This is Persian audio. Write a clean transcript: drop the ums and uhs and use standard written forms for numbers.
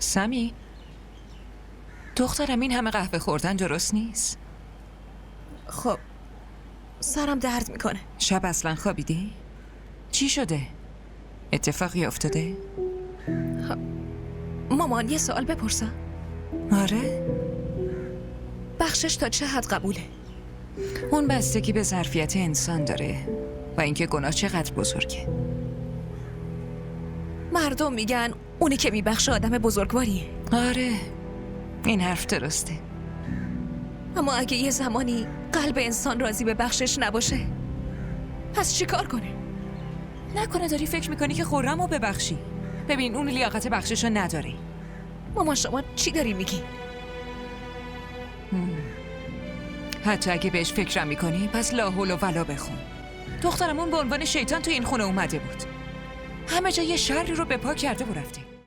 سمی، دخترم این همه قهوه خوردن درست نیست. خب سرم درد میکنه. شب اصلا خوابیدی؟ چی شده؟ اتفاقی افتاده؟ مامان یه سوال بپرسم؟ آره؟ بخشش تا چه حد قبوله؟ اون بستگی به ظرفیت انسان داره و اینکه گناه چقدر بزرگه. مردم میگن اونی که میبخشه آدم بزرگواریه. آره، این حرف درسته. اما اگه یه زمانی قلب انسان راضی به بخشش نباشه، پس چی کار کنه؟ نکنه داری فکر میکنی که خرمو ببخشی؟ ببین اون لیاقت بخششو نداره. مامان شما چی داری میگی؟ حتی اگه بهش فکرم میکنی پس لا حول و ولا بخون. دخترمون به عنوان شیطان تو این خونه اومده بود. همه جا یه شری رو به پا کرده و رفته.